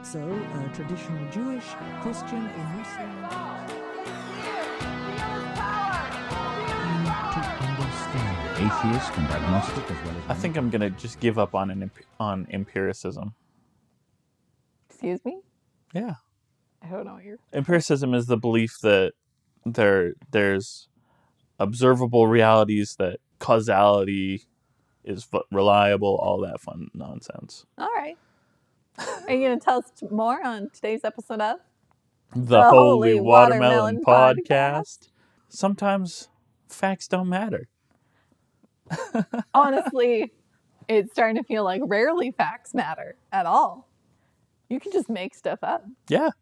So, traditional Jewish, Christian, or Muslim. To understand atheist and agnostic as well as. I think I'm gonna just give up on empiricism. Excuse me? Yeah. I don't know what you're... Empiricism is the belief that there's observable realities, that causality is reliable, all that fun nonsense. All right. Are you going to tell us more on today's episode of The Holy Watermelon Podcast. Sometimes facts don't matter. Honestly, it's starting to feel like rarely facts matter at all. You can just make stuff up. Yeah,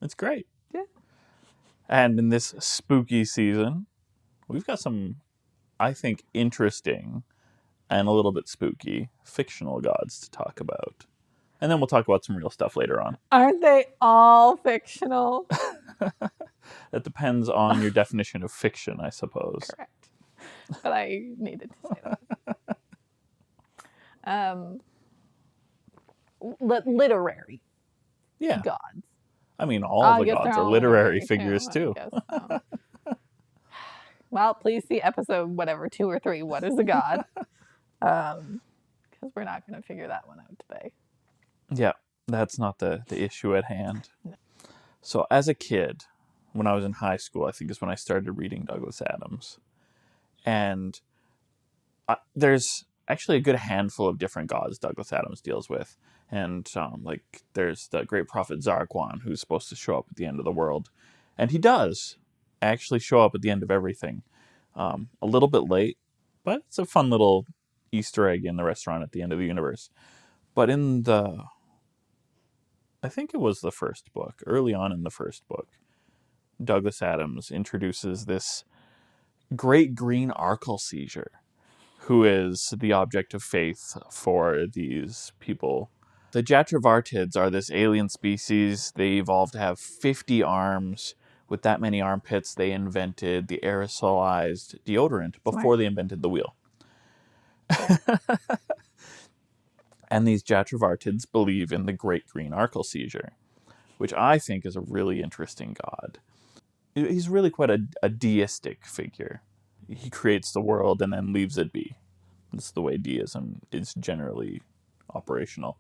it's great. Yeah. And in this spooky season, we've got some, I think, interesting and a little bit spooky fictional gods to talk about. And then we'll talk about some real stuff later on. Aren't they all fictional? That depends on your definition of fiction, I suppose. Correct. But I needed to say that. Literary Yeah. gods. I mean, all the gods are literary figures too. So. Well, please see episode 2 or 3. What is a god? Because we're not going to figure that one out today. Yeah, that's not the issue at hand. No. So as a kid, when I was in high school, I think is when I started reading Douglas Adams. And there's actually a good handful of different gods Douglas Adams deals with. And there's the great prophet Zarquan, who's supposed to show up at the end of the world. And he does actually show up at the end of everything. A little bit late, but it's a fun little Easter egg in the restaurant at the end of the universe. But in I think it was the first book, early on in the first book, Douglas Adams introduces this Great Green Arkleseizure, who is the object of faith for these people. The Jatravartids are this alien species. They evolved to have 50 arms. With that many armpits, they invented the aerosolized deodorant before they invented the wheel. And these Jatravartids believe in the Great Green Arkleseizure, which I think is a really interesting god. He's really quite a deistic figure. He creates the world and then leaves it be. That's the way deism is generally operational.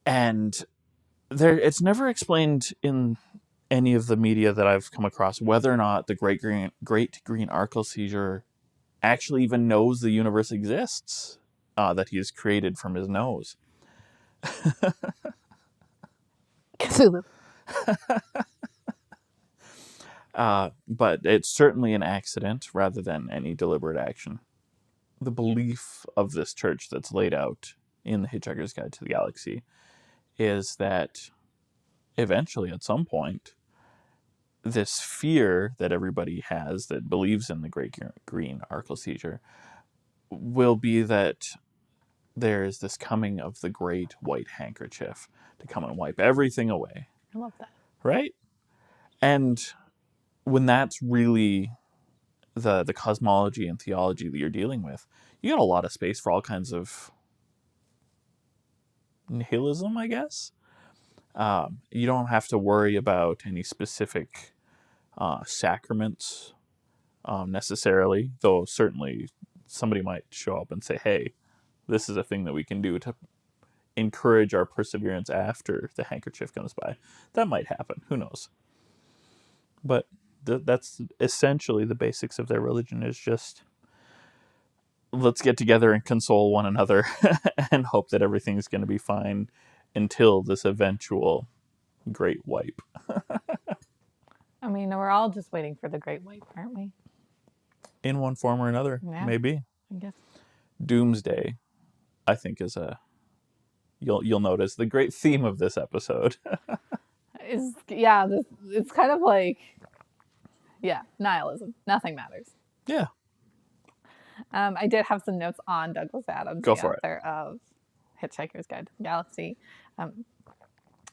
And it's never explained in any of the media that I've come across whether or not the Great Green Arkleseizure actually even knows the universe exists, that he has created from his nose. Cthulhu. But it's certainly an accident rather than any deliberate action. The belief of this church that's laid out in The Hitchhiker's Guide to the Galaxy is that eventually, at some point, this fear that everybody has that believes in the Great Green Arkleseizure will be that there is this coming of the great white handkerchief to come and wipe everything away. I love that. Right? And when that's really the cosmology and theology that you're dealing with, you got a lot of space for all kinds of nihilism, I guess. You don't have to worry about any specific sacraments necessarily, though certainly somebody might show up and say, hey, this is a thing that we can do to encourage our perseverance after the handkerchief comes by. That might happen. Who knows? But that's essentially the basics of their religion, is just let's get together and console one another and hope that everything's going to be fine until this eventual great wipe. I mean, we're all just waiting for the great wipe, aren't we? In one form or another, maybe. I guess. Doomsday, I think, is you'll notice the great theme of this episode. It's kind of like, nihilism. Nothing matters. Yeah. I did have some notes on Douglas Adams, Go the for author of Hitchhiker's Guide to the Galaxy.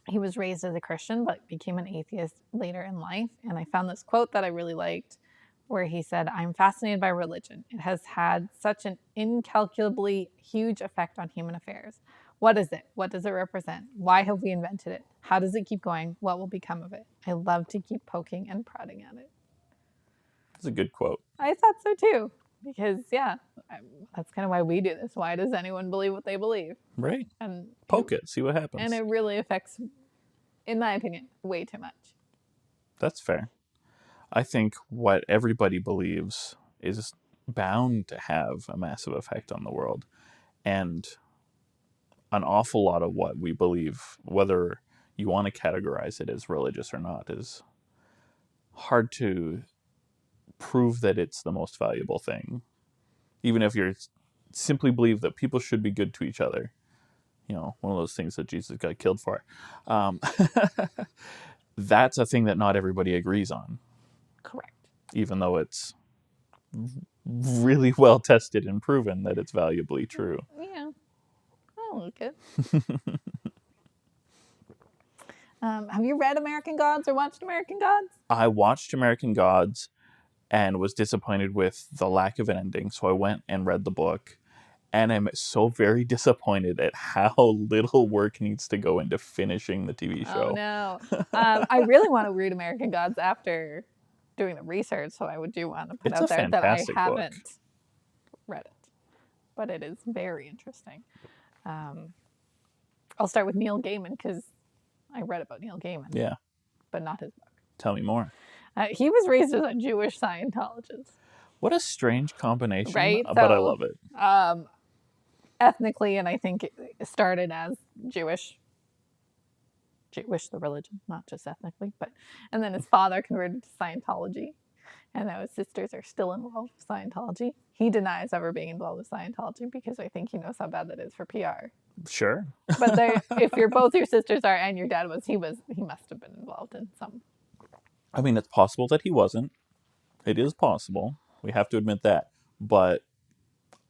He was raised as a Christian, but became an atheist later in life. And I found this quote that I really liked, where he said, "I'm fascinated by religion. It has had such an incalculably huge effect on human affairs. What is it? What does it represent? Why have we invented it? How does it keep going? What will become of it? I love to keep poking and prodding at it." That's a good quote. I thought so too. Because, yeah, that's kind of why we do this. Why does anyone believe what they believe? Right. And Poke it, see what happens. And it really affects, in my opinion, way too much. That's fair. I think what everybody believes is bound to have a massive effect on the world. And an awful lot of what we believe, whether you want to categorize it as religious or not, is hard to prove that it's the most valuable thing. Even if you simply believe that people should be good to each other. You know, one of those things that Jesus got killed for. That's a thing that not everybody agrees on. Correct. Even though it's really well tested and proven that it's valuably true. Yeah. I like it. Have you read American Gods or watched American Gods? I watched American Gods and was disappointed with the lack of an ending, so I went and read the book. And I'm so very disappointed at how little work needs to go into finishing the TV show. Oh, no. I really want to read American Gods after doing the research, so I do want to put It's out a there that I fantastic haven't book. read it. But it is very interesting. I'll start with Neil Gaiman because I read about Neil Gaiman. Yeah. But not his book. Tell me more. He was raised as a Jewish Scientologist. What a strange combination, Right? but I So, love it. Ethnically, and I think it started as Jewish, the religion, not just ethnically, and then his father converted to Scientology, and now his sisters are still involved with Scientology. He denies ever being involved with Scientology because I think he knows how bad that is for PR. Sure. But if both your sisters are and your dad was, he must have been involved in some. I mean, it's possible that he wasn't. It is possible. We have to admit that. But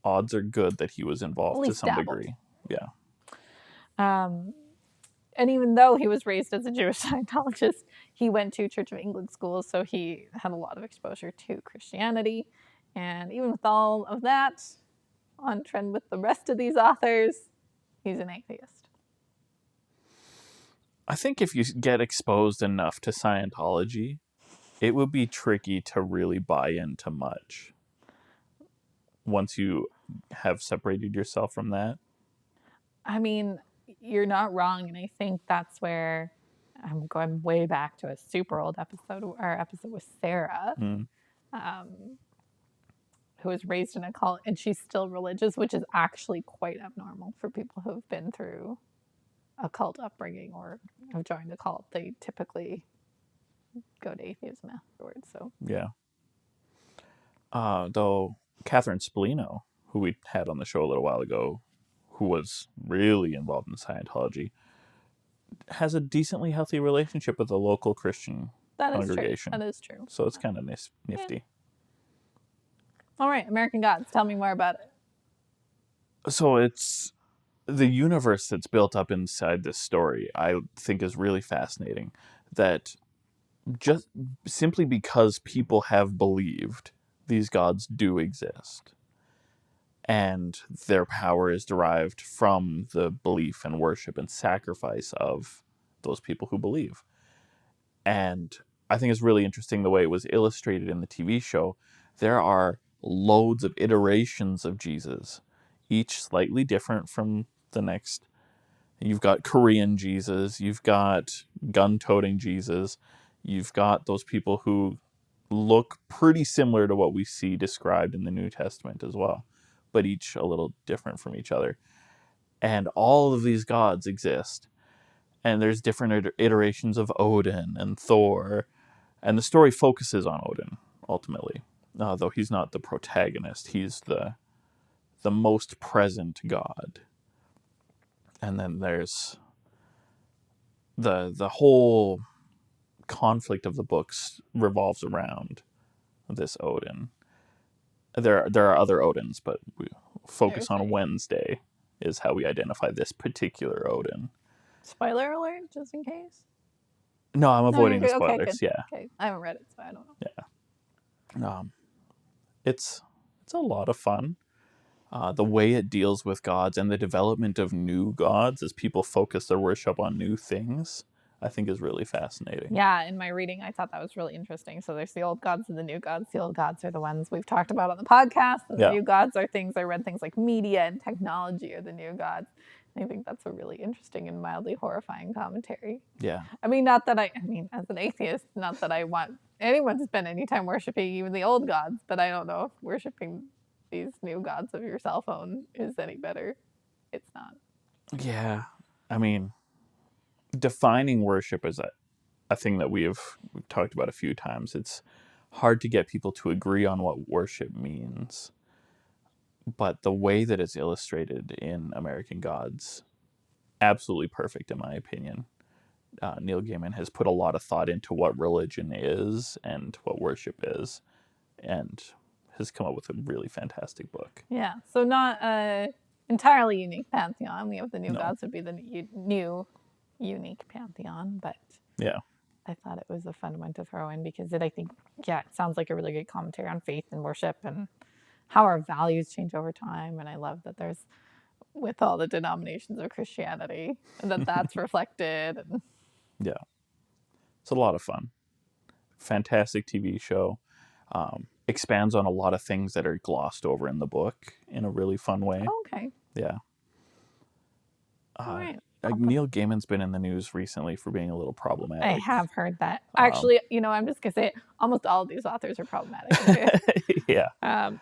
odds are good that he was involved to some dabbled. degree. Yeah. And even though he was raised as a Jewish Scientologist, he went to Church of England schools, so he had a lot of exposure to Christianity. And even with all of that, on trend with the rest of these authors, he's an atheist. I think if you get exposed enough to Scientology, it would be tricky to really buy into much once you have separated yourself from that. I mean, you're not wrong, and I think that's where I'm going way back to a super old episode, our episode with Sarah, who was raised in a cult, and she's still religious, which is actually quite abnormal for people who have been through a cult upbringing or have joined a cult. They typically go to atheism afterwards. So yeah. Though Catherine Spallino, who we had on the show a little while ago, who was really involved in Scientology, has a decently healthy relationship with a local Christian congregation. That is true. So it's kind of nifty. Yeah. All right, American Gods. Tell me more about it. So it's the universe that's built up inside this story, I think, is really fascinating. That just simply because people have believed these gods do exist, and their power is derived from the belief and worship and sacrifice of those people who believe. And I think it's really interesting the way it was illustrated in the TV show. There are loads of iterations of Jesus, each slightly different from the next. You've got Korean Jesus, you've got gun-toting Jesus, you've got those people who look pretty similar to what we see described in the New Testament as well, but each a little different from each other. And all of these gods exist. And there's different iterations of Odin and Thor. And the story focuses on Odin, ultimately. Though he's not the protagonist. He's the most present god. And then there's the whole conflict of the books revolves around this Odin. There are other Odins, but we focus on Wednesday is how we identify this particular Odin. Spoiler alert, just in case. No, I'm avoiding the spoilers. Okay, yeah. Okay, I haven't read it, so I don't know. Yeah. Um, it's a lot of fun. The way it deals with gods and the development of new gods as people focus their worship on new things, I think is really fascinating. Yeah, in my reading, I thought that was really interesting. So there's the old gods and the new gods. The old gods are the ones we've talked about on the podcast, and the Yeah. new gods are things I read things like media and technology are the new gods. And I think that's a really interesting and mildly horrifying commentary. Yeah. I mean, as an atheist, not that I want anyone to spend any time worshiping even the old gods, but I don't know if worshiping these new gods of your cell phone is any better. It's not. Yeah. I mean, defining worship is a thing that we've talked about a few times. It's hard to get people to agree on what worship means. But the way that it's illustrated in American Gods, absolutely perfect in my opinion. Neil Gaiman has put a lot of thought into what religion is and what worship is, and has come up with a really fantastic book. Yeah. So not a entirely unique pantheon. We have the new No. gods would be the new unique pantheon, but Yeah. I thought it was a fun one to throw in because it sounds like a really good commentary on faith and worship and how our values change over time. And I love that there's with all the denominations of Christianity and that's reflected. And Yeah. It's a lot of fun. Fantastic TV show. Expands on a lot of things that are glossed over in the book in a really fun way. okay. Yeah. All right. Neil Gaiman's been in the news recently for being a little problematic. I have heard that. Actually, I'm just going to say it, almost all of these authors are problematic. Yeah.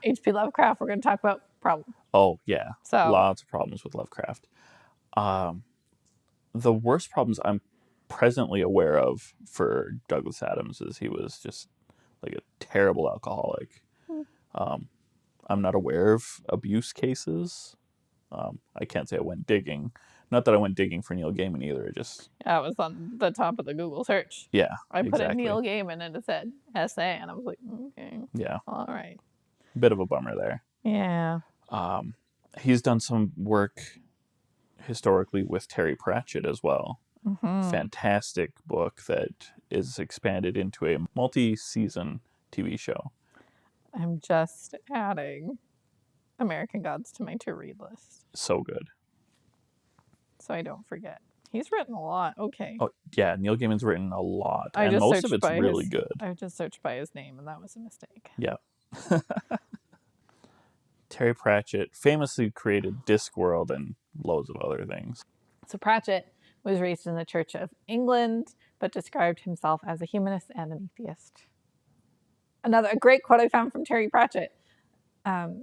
H.P. Lovecraft, we're going to talk about problems. Oh, yeah. So Lots of problems with Lovecraft. The worst problems I'm presently aware of for Douglas Adams is he was just like a terrible alcoholic. I'm not aware of abuse cases. I can't say I went digging. Not that I went digging for Neil Gaiman either. It just that was on the top of the Google search. yeah. I put in exactly. Neil Gaiman and it said essay, and I was like, okay, Yeah. all right. Bit of a bummer there. Yeah. He's done some work historically with Terry Pratchett as well. Fantastic book that is expanded into a multi-season TV show. I'm just adding American Gods to my to-read list So good. so I don't forget. He's written a lot. Okay. Oh yeah, Neil Gaiman's written a lot, I and just most of searched it's by really his- good. I just searched by his name, and that was a mistake. Yeah. Terry Pratchett famously created Discworld and loads of other things. So Pratchett was raised in the Church of England, but described himself as a humanist and an atheist. A great quote I found from Terry Pratchett.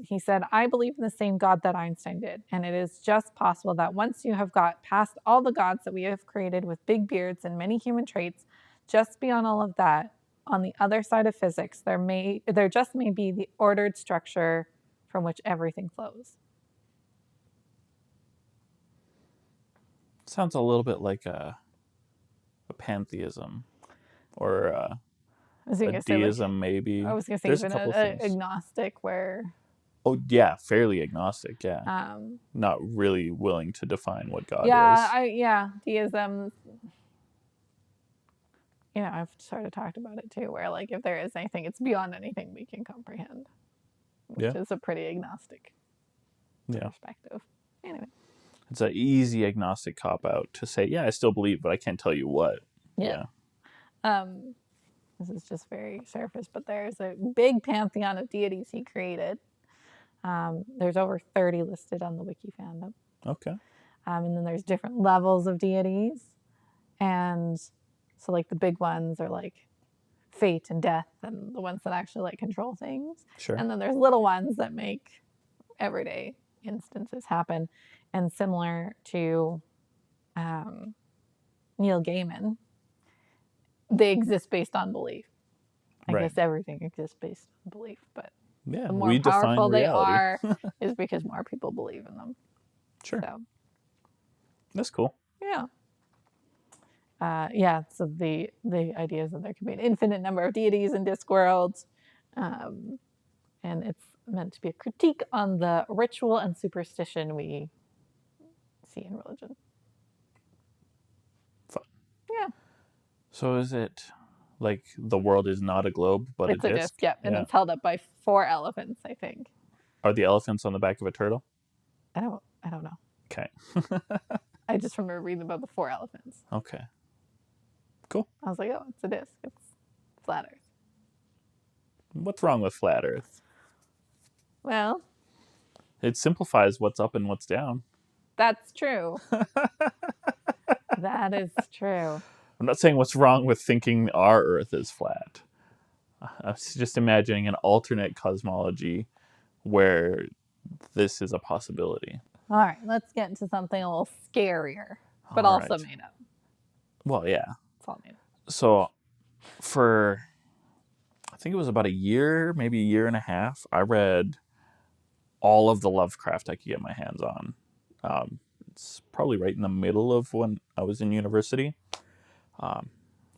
He said, "I believe in the same God that Einstein did, and it is just possible that once you have got past all the gods that we have created with big beards and many human traits, just beyond all of that, on the other side of physics, there just may be the ordered structure from which everything flows." Sounds a little bit like a pantheism or I was going a to say, deism, maybe. I was going to say There's even a couple a things. agnostic where, Oh yeah, fairly agnostic. Yeah, not really willing to define what God is. deism. I've sort of talked about it too, where like if there is anything, it's beyond anything we can comprehend, which is a pretty agnostic perspective. Anyway. It's an easy agnostic cop out to say, yeah, I still believe, but I can't tell you what. Yeah. This is just very surface, but there's a big pantheon of deities he created. There's over 30 listed on the wiki fandom. Okay. And then there's different levels of deities. And so like the big ones are like fate and death and the ones that actually like control things. Sure. And then there's little ones that make everyday instances happen. And similar to Neil Gaiman, they exist based on belief. I guess everything exists based on belief, but the more powerful they are is because more people believe in them. Sure. So, that's cool. Yeah. So the idea is that there can be an infinite number of deities in Discworld, and it's meant to be a critique on the ritual and superstition we see in religion. Fun. Yeah. So is it Like the world is not a globe, but It's a a disc. disc, yep. And Yeah. it's held up by 4 elephants, I think. Are the elephants on the back of a turtle? I don't know. Okay. I just remember reading about the 4 elephants. Okay. Cool. I was like, oh, it's a disc. It's flat Earth. What's wrong with flat Earth? Well, It simplifies what's up and what's down. that's true. That is true. I'm not saying what's wrong with thinking our Earth is flat. I was just imagining an alternate cosmology where this is a possibility. All right, let's get into something a little scarier, but All also right. made up. Well, yeah. It's all made up. So for, I think it was about a year, maybe a year and a half, I read all of the Lovecraft I could get my hands on. It's probably right in the middle of when I was in university.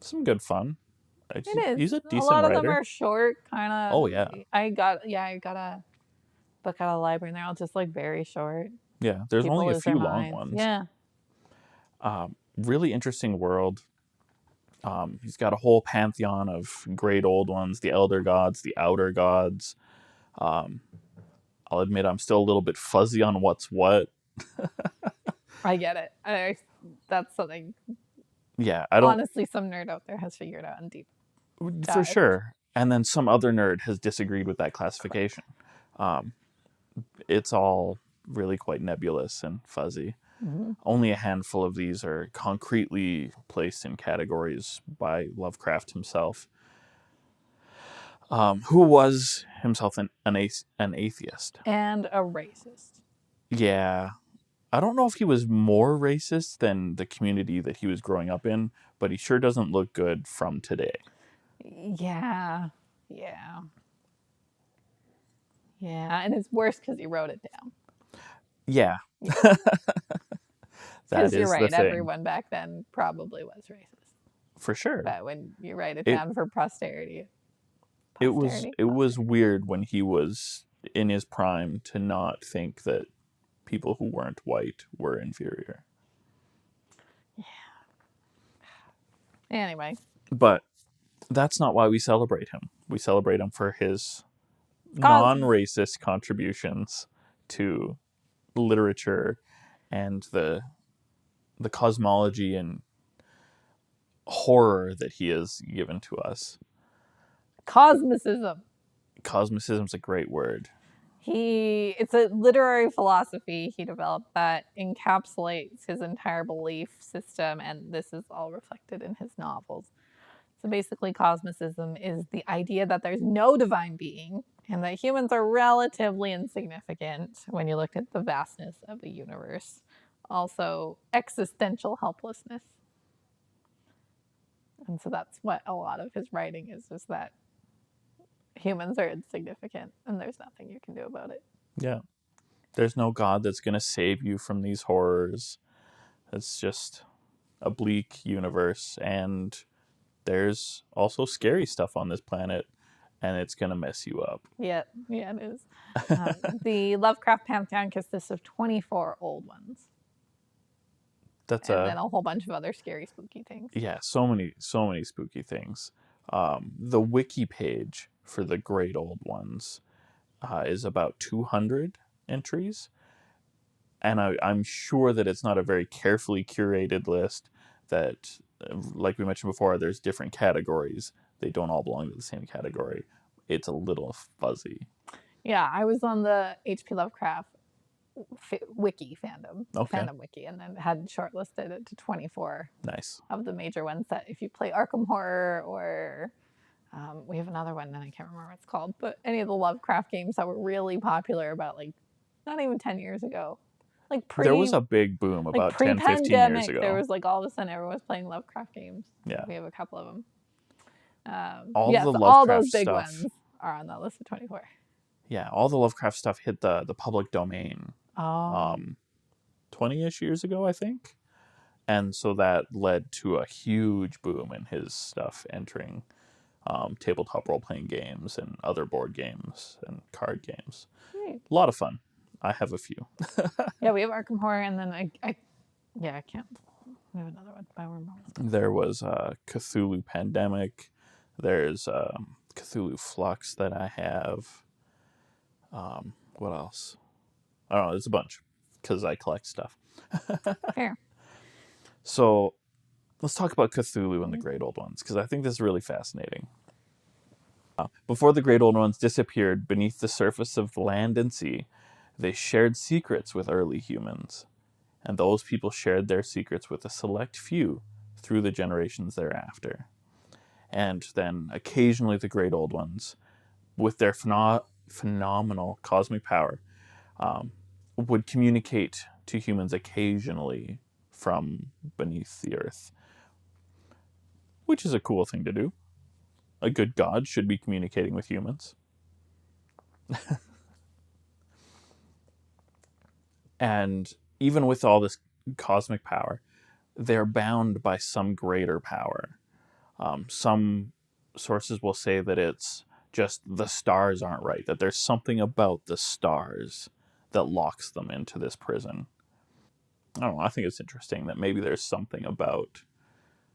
Some good fun. It is. He's a decent A lot of writer. them are short, kind of. Oh, yeah. I got a book out of the library, and they're all just like very short. Yeah, there's People only a lose their few long minds. ones. Yeah. Really interesting world. He's got a whole pantheon of great old ones, the elder gods, the outer gods. I'll admit I'm still a little bit fuzzy on what's what. I get it. That's something. Yeah, I don't. Honestly, some nerd out there has figured out in deep. For dive. sure. And then some other nerd has disagreed with that classification. It's all really quite nebulous and fuzzy. Mm-hmm. Only a handful of these are concretely placed in categories by Lovecraft himself, who was himself an atheist. And a racist. Yeah. I don't know if he was more racist than the community that he was growing up in, but he sure doesn't look good from today. Yeah. Yeah. Yeah. And it's worse because he wrote it down. Yeah. Because you're right. the thing. Everyone back then probably was racist. For sure. But when you write it down for posterity. It was weird when he was in his prime to not think that people who weren't white were inferior. Yeah. Anyway. But that's not why we celebrate him. We celebrate him for his non-racist contributions to literature and the cosmology and horror that he has given to us. Cosmicism. Cosmicism's a great word. It's a literary philosophy he developed that encapsulates his entire belief system, and this is all reflected in his novels. So basically, cosmicism is the idea that there's no divine being and that humans are relatively insignificant when you look at the vastness of the universe. Also, existential helplessness. And so that's what a lot of his writing is that humans are insignificant and there's nothing you can do about it. Yeah. There's no God that's going to save you from these horrors. It's just a bleak universe, and there's also scary stuff on this planet, and it's going to mess you up. Yeah, it is. The Lovecraft pantheon consists of 24 old ones. And then a whole bunch of other scary, spooky things. Yeah, so many spooky things. The wiki page for the great old ones is about 200 entries. And I'm sure that it's not a very carefully curated list that, like we mentioned before, there's different categories. They don't all belong to the same category. It's a little fuzzy. Yeah, I was on the H.P. Lovecraft wiki fandom wiki, and then had shortlisted it to 24 of the major ones that if you play Arkham Horror or we have another one that I can't remember what it's called, but any of the Lovecraft games that were really popular about like not even 10 years ago. There was a big boom about 10, 15 years ago. There was like all of a sudden everyone was playing Lovecraft games. Yeah. We have a couple of them. Lovecraft all those big stuff, ones are on that list of 24. Yeah, all the Lovecraft stuff hit the public domain 20-ish years ago, I think. And so that led to a huge boom in his stuff entering tabletop role-playing games and other board games and card games. Right. A lot of fun. I have a few. Yeah, we have Arkham Horror, and then I can't. We have another one. There was Cthulhu Pandemic. There's Cthulhu Flux that I have. What else? I don't know. There's a bunch because I collect stuff. Fair. So let's talk about Cthulhu and the Great Old Ones, because I think this is really fascinating. Before the Great Old Ones disappeared beneath the surface of land and sea, they shared secrets with early humans, and those people shared their secrets with a select few through the generations thereafter. And then occasionally the Great Old Ones, with their phenomenal cosmic power, would communicate to humans occasionally from beneath the earth, which is a cool thing to do. A good god should be communicating with humans. And even with all this cosmic power, they're bound by some greater power. Some sources will say that it's just the stars aren't right, that there's something about the stars that locks them into this prison. I don't know, I think it's interesting that maybe there's something about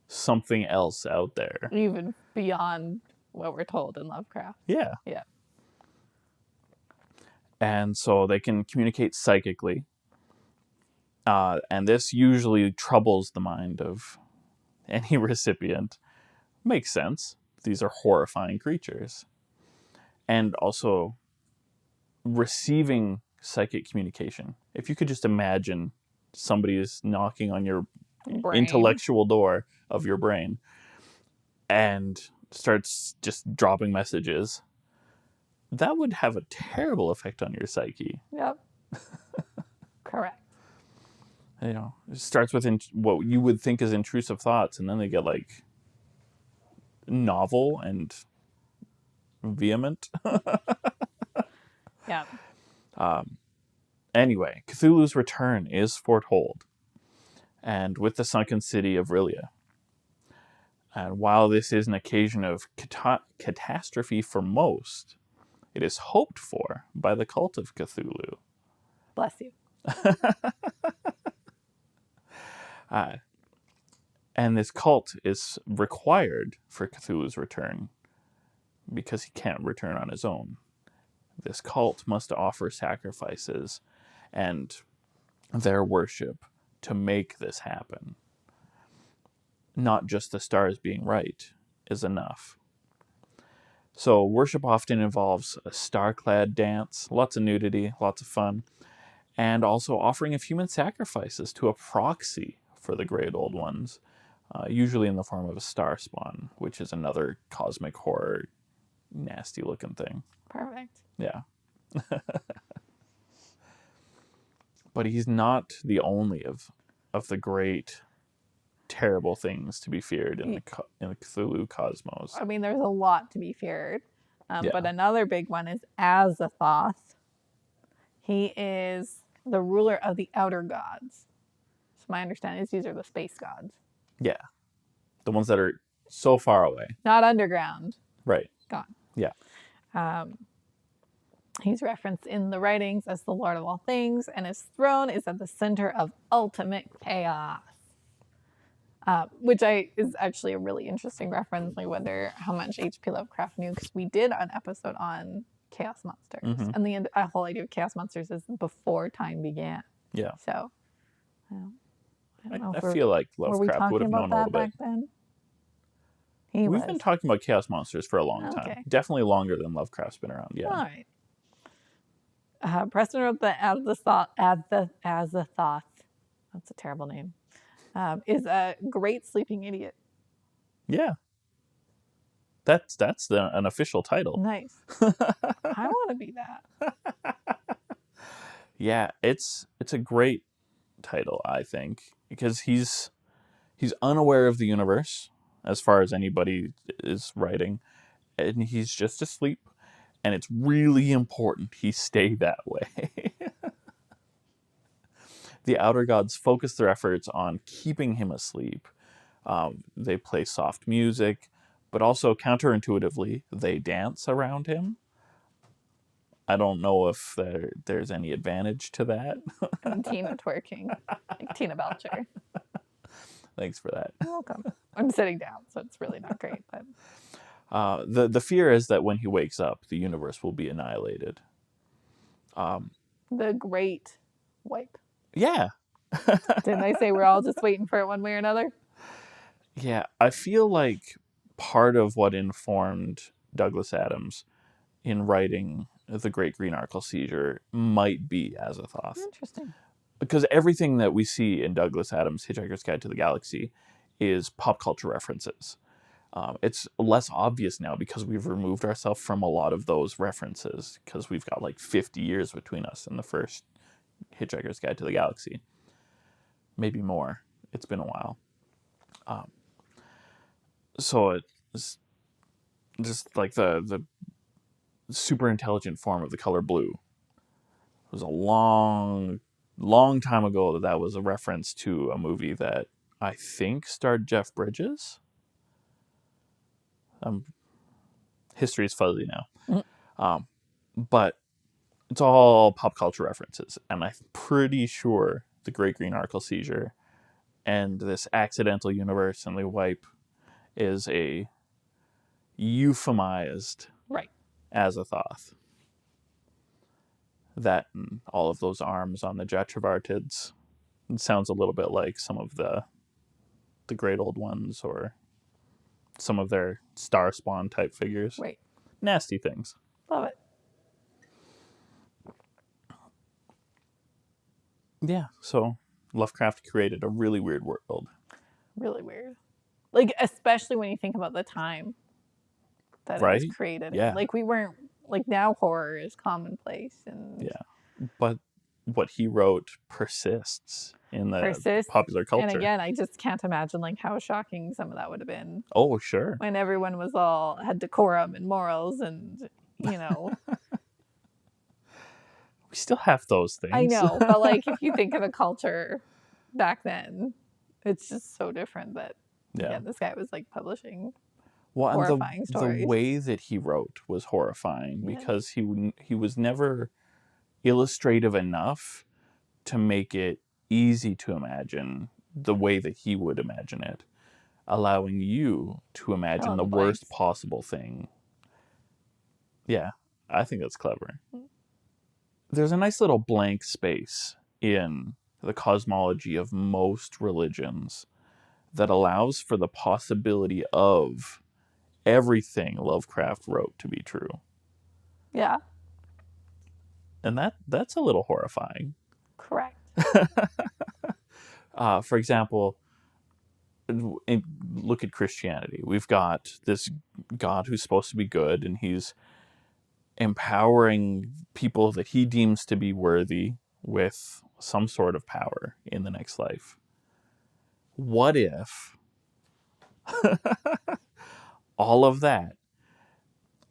something else out there. Even beyond what we're told in Lovecraft. Yeah. Yeah. And so they can communicate psychically. And this usually troubles the mind of any recipient. Makes sense. These are horrifying creatures. And also receiving psychic communication. If you could just imagine somebody is knocking on your Brain. intellectual door of your brain and starts just dropping messages, that would have a terrible effect on your psyche. Yep. Correct. You know, it starts with what you would think is intrusive thoughts, and then they get like novel and vehement. Yeah. Anyway, Cthulhu's return is foretold, and with the sunken city of R'lyeh. And while this is an occasion of catastrophe for most, it is hoped for by the cult of Cthulhu. Bless you. And this cult is required for Cthulhu's return because he can't return on his own. This cult must offer sacrifices and their worship to make this happen. Not just the stars being right is enough. So worship often involves a star-clad dance, lots of nudity, lots of fun, and also offering of human sacrifices to a proxy for the Great Old Ones, usually in the form of a star spawn, which is another cosmic horror, nasty-looking thing. Perfect. Yeah. But he's not the only of the great, terrible things to be feared in the Cthulhu cosmos. I mean, there's a lot to be feared. Yeah. But another big one is Azathoth. He is the ruler of the outer gods. So my understanding is these are the space gods. Yeah. The ones that are so far away. Not underground. Right. God. Yeah. He's referenced in the writings as the Lord of all things, and his throne is at the center of ultimate chaos. Which is actually a really interesting reference. I wonder how much H.P. Lovecraft knew, because we did an episode on chaos monsters. Mm-hmm. And the whole idea of chaos monsters is before time began. Yeah. So, I don't know I feel like Lovecraft would have known a little bit. back then? We've been talking about chaos monsters for a long time. Okay. Definitely longer than Lovecraft's been around. Yeah. All right. Preston wrote that Azathoth, that's a terrible name, is a great sleeping idiot. Yeah. That's an official title. Nice. I want to be that. Yeah, it's a great title, I think, because he's unaware of the universe as far as anybody is writing, and he's just asleep, and it's really important he stay that way. The outer gods focus their efforts on keeping him asleep. They play soft music, but also counterintuitively, they dance around him. I don't know if there's any advantage to that. And Tina twerking, like Tina Belcher. Thanks for that. You're welcome. I'm sitting down, so it's really not great. But The fear is that when he wakes up, the universe will be annihilated. The great wipe. Yeah. Didn't I say we're all just waiting for it one way or another? Yeah, I feel like part of what informed Douglas Adams in writing The Great Green Arkleseizure might be Azathoth. Interesting. Because everything that we see in Douglas Adams' Hitchhiker's Guide to the Galaxy is pop culture references. It's less obvious now because we've removed ourselves from a lot of those references because we've got like 50 years between us and the first Hitchhiker's Guide to the Galaxy. Maybe more. It's been a while. So it's just like the super intelligent form of the color blue. It was a long time ago that was a reference to a movie that I think starred Jeff Bridges. History is fuzzy now. But it's all pop culture references. And I'm pretty sure The Great Green Arkleseizure and this accidental universe and the wipe is a euphemized Right. Azathoth. That and all of those arms on the Jatravartids. It sounds a little bit like some of the Great Old Ones or some of their star spawn type figures. Right. Nasty things. Love it. Yeah, so Lovecraft created a really weird world. Really weird. Like, especially when you think about the time that it was Right? created. Yeah. Like, we weren't, like, now horror is commonplace. And Yeah. But what he wrote persists in the popular culture. And again, I just can't imagine, like, how shocking some of that would have been. Oh, sure. When everyone was had decorum and morals and, you know. We still have those things. I know, but, like, if you think of a culture back then, it's just so different that, again, this guy was, like, publishing horrifying stories. The way that he wrote was horrifying because he was never illustrative enough to make it easy to imagine the way that he would imagine it, allowing you to imagine the worst possible thing. Yeah, I think that's clever. There's a nice little blank space in the cosmology of most religions that allows for the possibility of everything Lovecraft wrote to be true. Yeah. And that's a little horrifying. Correct. For example, look at Christianity. We've got this God who's supposed to be good, and he's empowering people that he deems to be worthy with some sort of power in the next life. What if all of that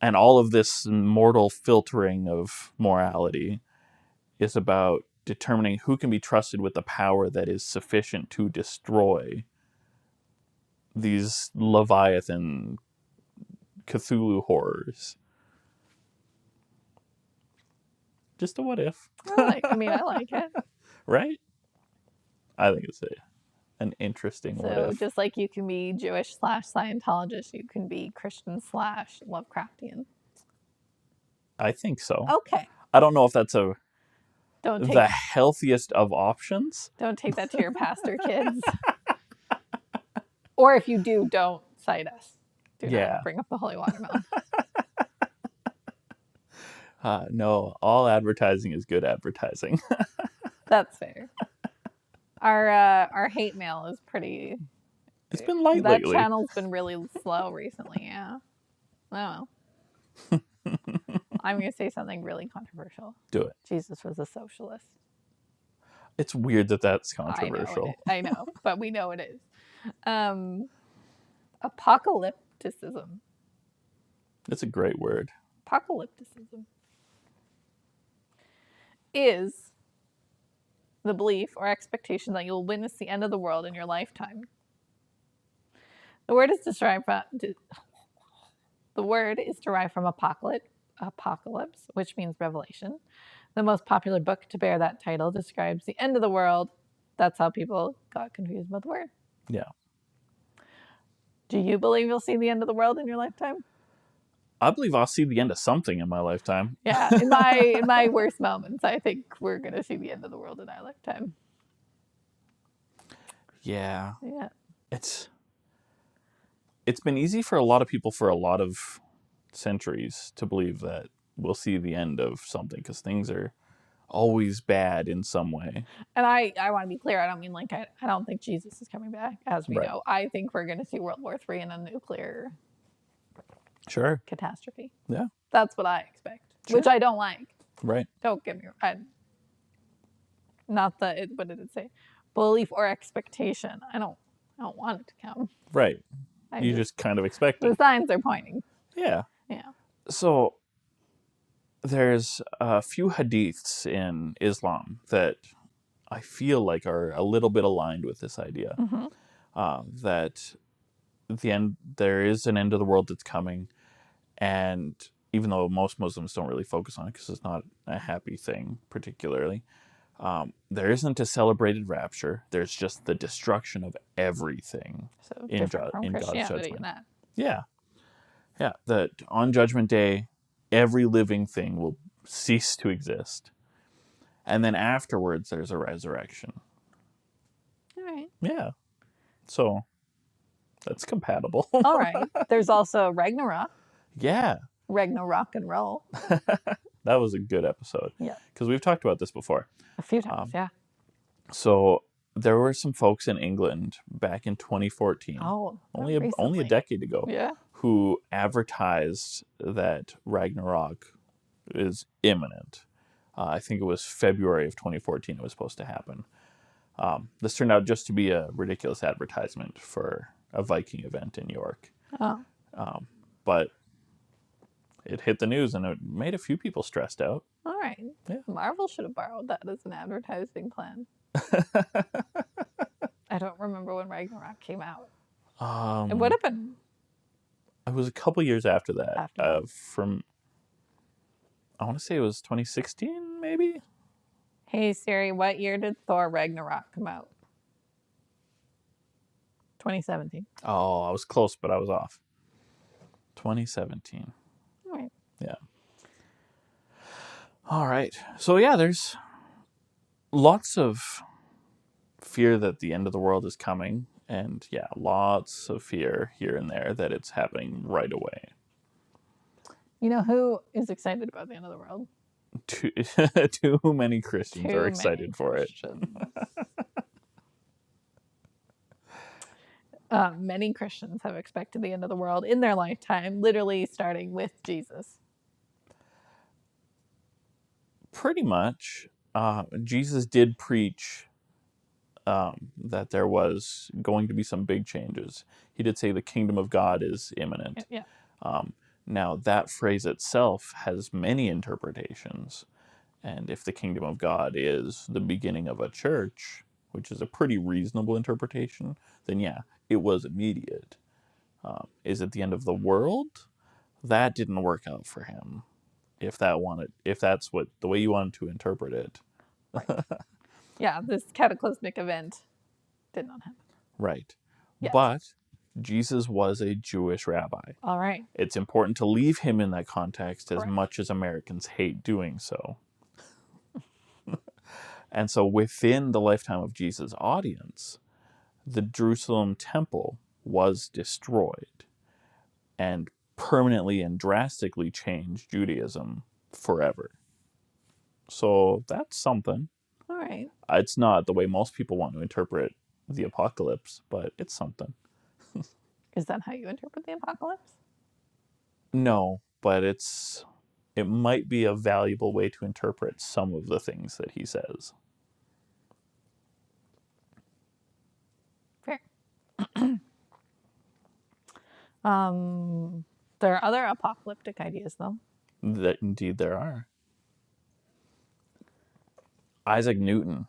and all of this mortal filtering of morality is about determining who can be trusted with the power that is sufficient to destroy these Leviathan Cthulhu horrors? Just a what if. I like it. Right? I think it's an interesting what if. So just like you can be Jewish / Scientologist, you can be Christian / Lovecraftian. I think so. Okay. I don't know if that's the healthiest of options. Don't take that to your pastor, kids. Or if you do, don't cite us. Do not bring up the holy watermelon. No, all advertising is good advertising. That's fair. Our hate mail is pretty. It's been light that lately. That channel's been really slow recently. Yeah. Oh well. I'm going to say something really controversial. Do it. Jesus was a socialist. It's weird that that's controversial. I know, but we know it is. Apocalypticism. That's a great word. Apocalypticism is the belief or expectation that you'll witness the end of the world in your lifetime. The word is derived from apocalypse, which means revelation. The most popular book to bear that title describes the end of the world. That's how people got confused about the word. Yeah. Do you believe you'll see the end of the world in your lifetime? I believe I'll see the end of something in my lifetime. Yeah, in my worst moments, I think we're gonna see the end of the world in our lifetime. Yeah. Yeah. It's been easy for a lot of people for a lot of centuries to believe that we'll see the end of something because things are always bad in some way. And I want to be clear. I don't mean like I don't think Jesus is coming back, as we Right. know. I think we're gonna see World War III and a nuclear Sure. catastrophe. Yeah. That's what I expect, Sure. which I don't like. Right. Don't get me wrong. Not the what did it say? Belief or expectation. I don't want it to come. Right. I You just kind of expect the it. signs are pointing. Yeah. Yeah. So there's a few hadiths in Islam that I feel like are a little bit aligned with this idea. Mm-hmm. That there is an end of the world that's coming, and even though most Muslims don't really focus on it because it's not a happy thing particularly, there isn't a celebrated rapture. There's just the destruction of everything So in different from God's Christianity judgment. in that. Yeah, that on Judgment Day, every living thing will cease to exist, and then afterwards there's a resurrection. All right. Yeah, so that's compatible. All right. There's also Ragnarok. Yeah. Ragnarok and roll. That was a good episode. Yeah. Because we've talked about this before. A few times, yeah. So there were some folks in England back in 2014, Oh, only a recently. decade ago, Yeah. who advertised that Ragnarok is imminent. I think it was February of 2014 it was supposed to happen. This turned out just to be a ridiculous advertisement for a Viking event in York. Oh. But it hit the news and it made a few people stressed out. All right. Yeah. Marvel should have borrowed that as an advertising plan. I don't remember when Ragnarok came out. It would have been. It was a couple years after that. After that. From, I want to say it was 2016, maybe? Hey Siri, what year did Thor Ragnarok come out? 2017. Oh, I was close, but I was off. 2017. All right. Yeah. All right. So yeah, there's lots of fear that the end of the world is coming, and yeah, lots of fear here and there that it's happening right away. You know who is excited about the end of the world? Too many Christians are excited for it. Many Christians have expected the end of the world in their lifetime, literally starting with Jesus. Pretty much. Jesus did preach that there was going to be some big changes. He did say the kingdom of God is imminent. Yeah. Now, that phrase itself has many interpretations. And if the kingdom of God is the beginning of a church, which is a pretty reasonable interpretation, then yeah, it was immediate. Is it the end of the world? That didn't work out for him. If that's what the way you wanted to interpret it. Yeah, this cataclysmic event did not happen. Right. Yes. But Jesus was a Jewish rabbi. All right. It's important to leave him in that context as Correct. much as Americans hate doing so. And so within the lifetime of Jesus' audience, the Jerusalem temple was destroyed and permanently and drastically changed Judaism forever. So that's something. All right. It's not the way most people want to interpret the apocalypse, but it's something. Is that how you interpret the apocalypse? No, but it might be a valuable way to interpret some of the things that he says. Fair. There are other apocalyptic ideas, though. That indeed there are. Isaac Newton,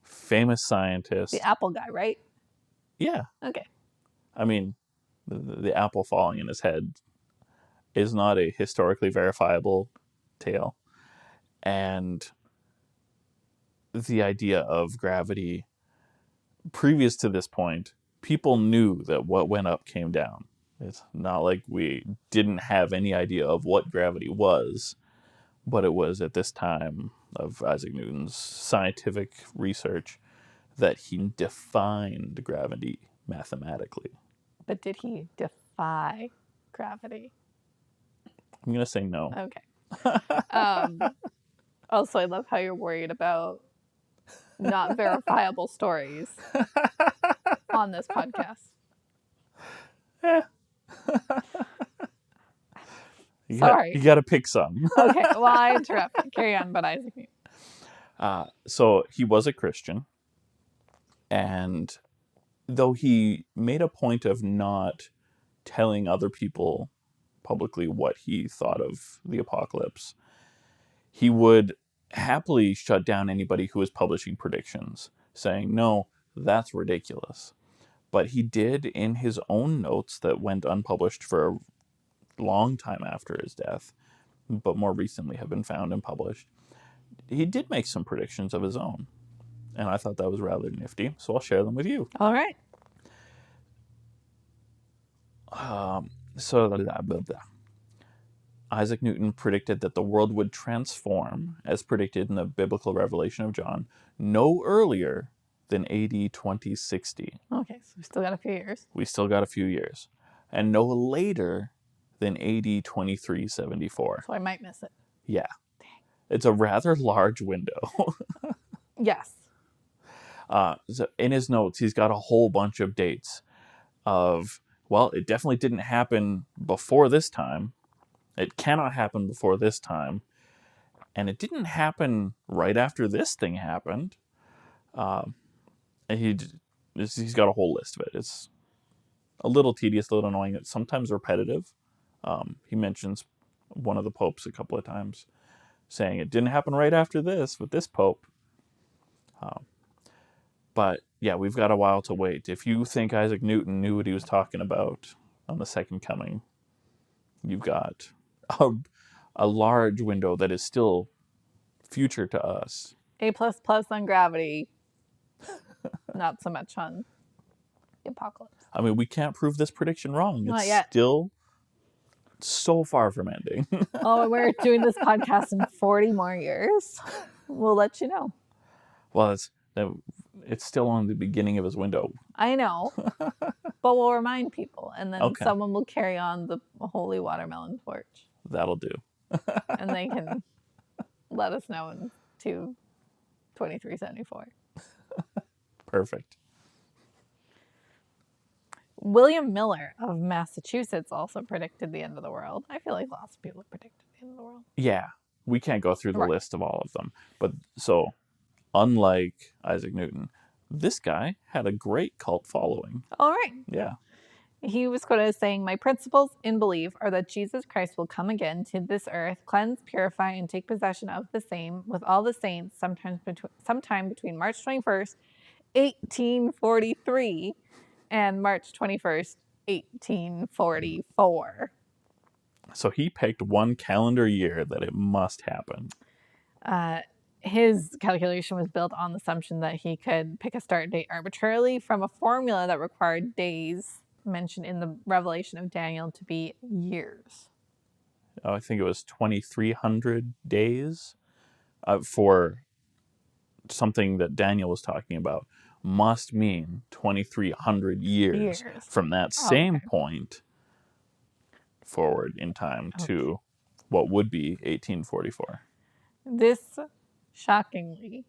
famous scientist. The apple guy, right? Yeah. Okay. I mean, the apple falling in his head is not a historically verifiable tale. And the idea of gravity, previous to this point, people knew that what went up came down. It's not like we didn't have any idea of what gravity was, but it was at this time of Isaac Newton's scientific research that he defined gravity mathematically. But did he defy gravity? I'm going to say no. Okay. Also, I love how you're worried about not verifiable stories on this podcast. Sorry. You got to pick some. Okay, well, I interrupted. Carry on, but Isaac Newton. So he was a Christian, and though he made a point of not telling other people publicly what he thought of the apocalypse, he would happily shut down anybody who was publishing predictions, saying, no, that's ridiculous. But he did, in his own notes that went unpublished for a long time after his death, but more recently have been found and published, he did make some predictions of his own. And I thought that was rather nifty, so I'll share them with you. All right. Isaac Newton predicted that the world would transform, as predicted in the biblical revelation of John, no earlier than AD 2060. Okay, so we still got a few years. We still got a few years. And no later than AD 2374. So I might miss it. Yeah. It's a rather large window. Yes. So in his notes, he's got a whole bunch of dates of, well, it definitely didn't happen before this time. It cannot happen before this time. And it didn't happen right after this thing happened. And he's got a whole list of it. It's a little tedious, a little annoying. It's sometimes repetitive. He mentions one of the popes a couple of times, saying it didn't happen right after this with this pope. But yeah, we've got a while to wait. If you think Isaac Newton knew what he was talking about on the Second Coming, you've got a large window that is still future to us. A++ on gravity. Not so much on the apocalypse. I mean, we can't prove this prediction wrong. Not It's yet. still so far from ending. Oh, we're doing this podcast in 40 more years. We'll let you know. Well, it's still on the beginning of his window. I know. But we'll remind people. And then Okay. someone will carry on the holy watermelon torch. That'll do. And they can let us know in 2374. Perfect. William Miller of Massachusetts also predicted the end of the world. I feel like lots of people have predicted the end of the world. Yeah, we can't go through the Right. list of all of them. But so, unlike Isaac Newton, this guy had a great cult following. All right. Yeah. He was quoted as saying, "My principles in belief are that Jesus Christ will come again to this earth, cleanse, purify, and take possession of the same with all the saints sometime between March 21st, 1843 and March 21st, 1844. So he picked one calendar year that it must happen. His calculation was built on the assumption that he could pick a start date arbitrarily from a formula that required days mentioned in the Revelation of Daniel to be years. I think it was 2,300 days for something that Daniel was talking about. Must mean 2,300 years from that same point forward in time to what would be 1844. This, shockingly,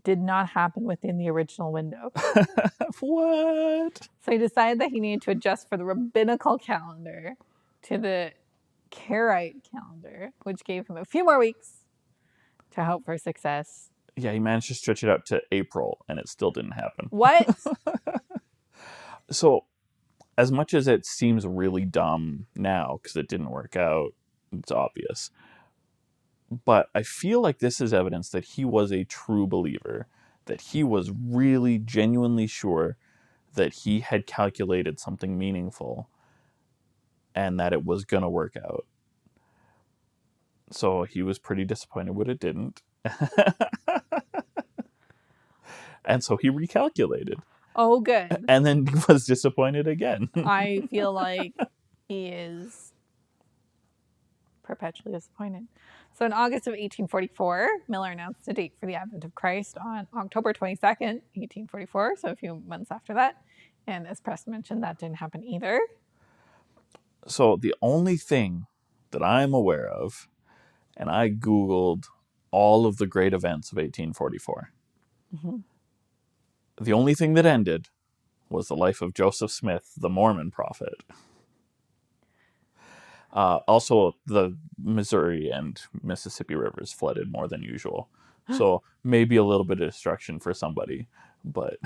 did not happen within the original window. What? So he decided that he needed to adjust for the rabbinical calendar to the Karaite calendar, which gave him a few more weeks to hope for success. Yeah, he managed to stretch it out to April, and it still didn't happen. What? So, as much as it seems really dumb now, because it didn't work out, it's obvious. But I feel like this is evidence that he was a true believer, that he was really genuinely sure that he had calculated something meaningful and that it was going to work out. So he was pretty disappointed when it didn't. And so he recalculated. Oh, good. and then was disappointed again. I feel like he is perpetually disappointed. So in August of 1844, Miller announced a date for the advent of Christ on October 22nd, 1844, so a few months after that. And as Preston mentioned, that didn't happen either. So the only thing that I'm aware of, and I Googled all of the great events of 1844. The only thing that ended was the life of Joseph Smith, the Mormon prophet. Also, the Missouri and Mississippi rivers flooded more than usual. So maybe a little bit of destruction for somebody, but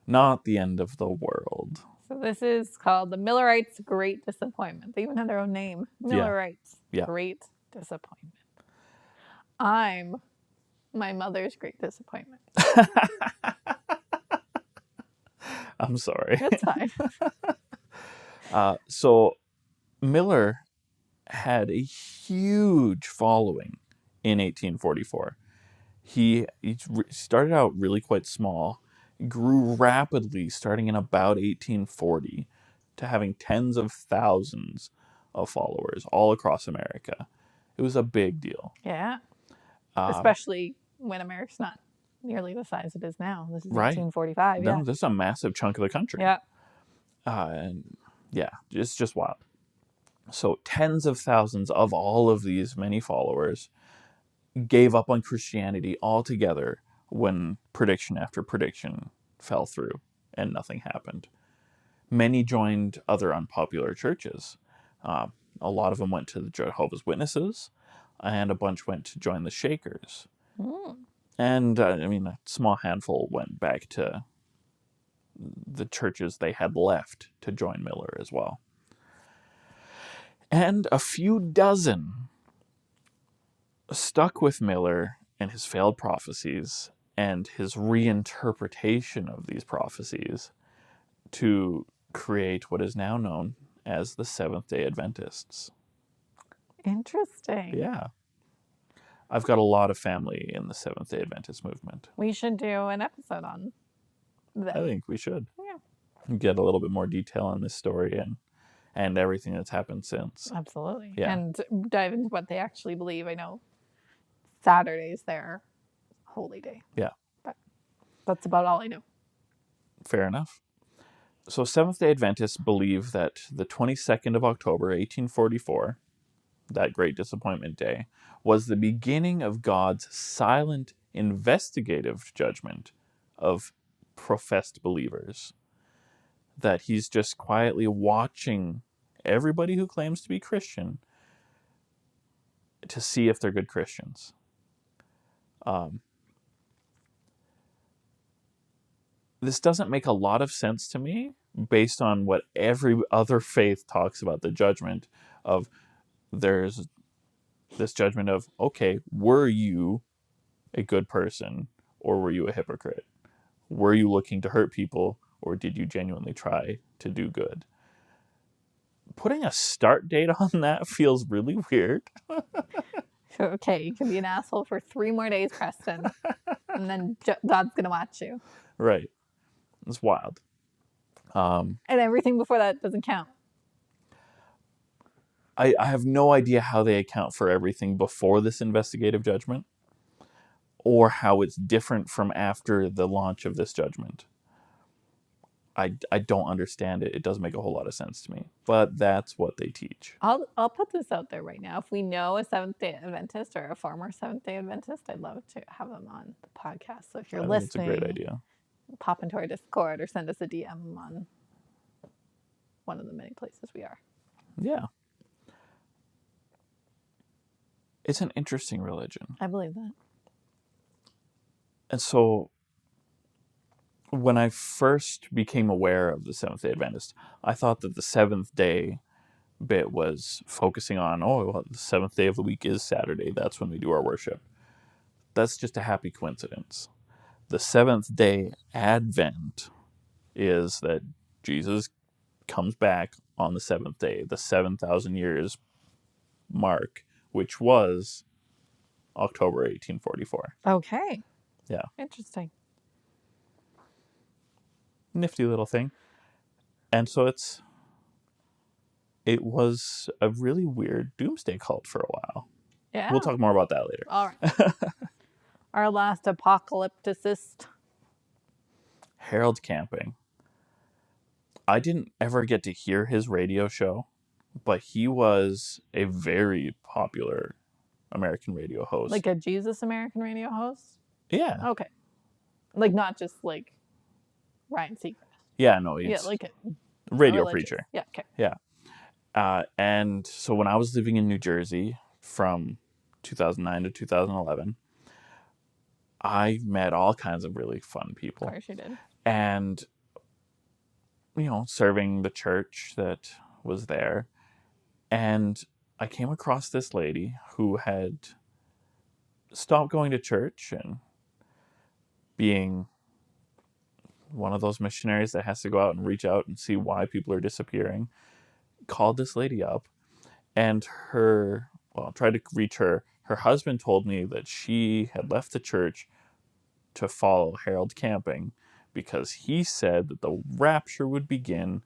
not the end of the world. So this is called the Millerites' Great Disappointment. They even have their own name. Millerites' Yeah. Great Disappointment. I'm my mother's great disappointment. I'm sorry. It's fine. So Miller had a huge following in 1844. He started out really quite small, grew rapidly starting in about 1840 to having tens of thousands of followers all across America. It was a big deal. Yeah. Especially when America's not nearly the size it is now. This is Right. 1845. No, Yeah. this is a massive chunk of the country. Yeah. And yeah, it's just wild. So tens of thousands of all of these many followers gave up on Christianity altogether when prediction after prediction fell through and nothing happened. Many joined other unpopular churches. A lot of them went to the Jehovah's Witnesses, and a bunch went to join the Shakers. And a small handful went back to the churches they had left to join Miller as well. And a few dozen stuck with Miller and his failed prophecies and his reinterpretation of these prophecies to create what is now known as the Seventh-day Adventists. Interesting. Yeah. I've got a lot of family in the Seventh-day Adventist movement. We should do an episode on that. I think we should. Yeah. Get a little bit more detail on this story and everything that's happened since. Absolutely. Yeah. And dive into what they actually believe. I know Saturday's their holy day. Yeah. But that's about all I know. Fair enough. So Seventh-day Adventists believe that the 22nd of October, 1844, that great disappointment day, was the beginning of God's silent investigative judgment of professed believers. That he's just quietly watching everybody who claims to be Christian to see if they're good Christians. This doesn't make a lot of sense to me based on what every other faith talks about the judgment of. There's this judgment of, okay, were you a good person or were you a hypocrite? Were you looking to hurt people or did you genuinely try to do good? Putting a start date on that feels really weird. Okay, you can be an asshole for 3 more days, Preston. And then God's going to watch you. Right. It's wild. And everything before that doesn't count. I have no idea how they account for everything before this investigative judgment or how it's different from after the launch of this judgment. I don't understand it. It doesn't make a whole lot of sense to me, but that's what they teach. I'll put this out there right now. If we know a Seventh-day Adventist or a former Seventh-day Adventist, I'd love to have them on the podcast. So if you're listening, it's a great idea. Pop into our Discord or send us a DM on one of the many places we are. Yeah. It's an interesting religion. I believe that. And so when I first became aware of the Seventh-day Adventist, I thought that the seventh day bit was focusing on, the seventh day of the week is Saturday. That's when we do our worship. That's just a happy coincidence. The seventh day Advent is that Jesus comes back on the seventh day, the 7,000 years mark, which was October 1844. Okay. Yeah. Interesting. nifty little thing. And so it was a really weird doomsday cult for a while. Yeah. We'll talk more about that later. All right. Our last apocalypticist. Harold Camping. I didn't ever get to hear his radio show, but he was a very popular American radio host. Like a Jesus American radio host? Yeah. Okay. Like not just like Ryan Seacrest. Yeah, no, Yeah, it's like a radio religious. preacher. Yeah, okay. Yeah. And so when I was living in New Jersey from 2009 to 2011, I met all kinds of really fun people. Of course you did. And, serving the church that was there. And I came across this lady who had stopped going to church and being one of those missionaries that has to go out and reach out and see why people are disappearing, called this lady up and tried to reach her. Her husband told me that she had left the church to follow Harold Camping because he said that the rapture would begin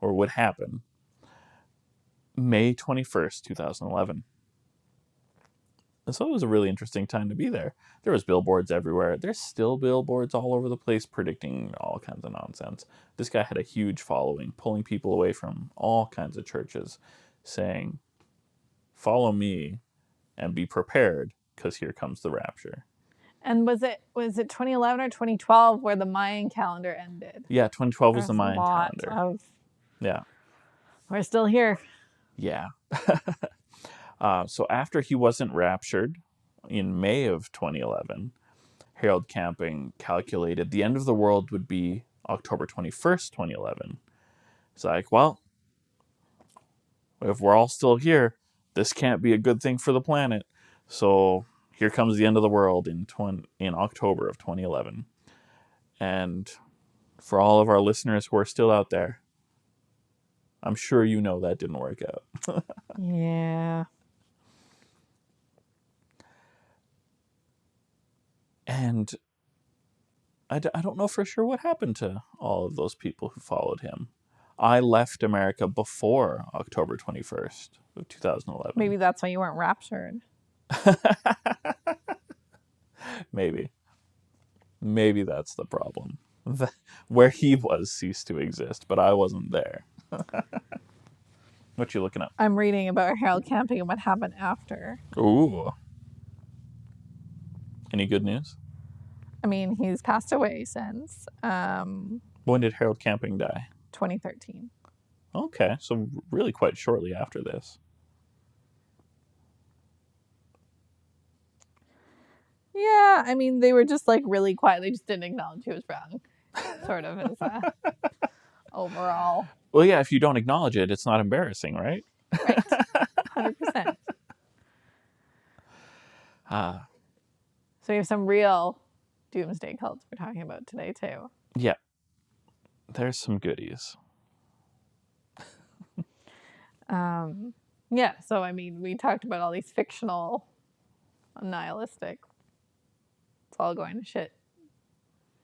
or would happen May 21st, 2011. And so it was a really interesting time to be there. There was billboards everywhere. There's still billboards all over the place predicting all kinds of nonsense. This guy had a huge following, pulling people away from all kinds of churches, saying, "Follow me and be prepared because here comes the rapture." And was it 2011 or 2012 where the Mayan calendar ended? Yeah, 2012 was the There's Mayan a lot calendar. Yeah. We're still here. Yeah. So after he wasn't raptured in May of 2011, Harold Camping calculated the end of the world would be October 21st, 2011. It's like, well, if we're all still here, this can't be a good thing for the planet. So here comes the end of the world in October of 2011. And for all of our listeners who are still out there, I'm sure you know that didn't work out. Yeah. And I don't know for sure what happened to all of those people who followed him. I left America before October 21st of 2011. Maybe that's why you weren't raptured. Maybe that's the problem. Where he was ceased to exist, but I wasn't there. What you looking up? I'm reading about Harold Camping and what happened after. Ooh. Any good news? I mean, he's passed away since When did Harold Camping die? 2013. Okay, so really quite shortly after this. Yeah, I mean, they were just like really quiet. They just didn't acknowledge he was wrong, sort of as overall. Well, yeah, if you don't acknowledge it, it's not embarrassing, right? Right. 100%. So we have some real doomsday cults we're talking about today, too. Yeah. There's some goodies. Yeah, so I mean, we talked about all these fictional, nihilistic. It's all going to shit.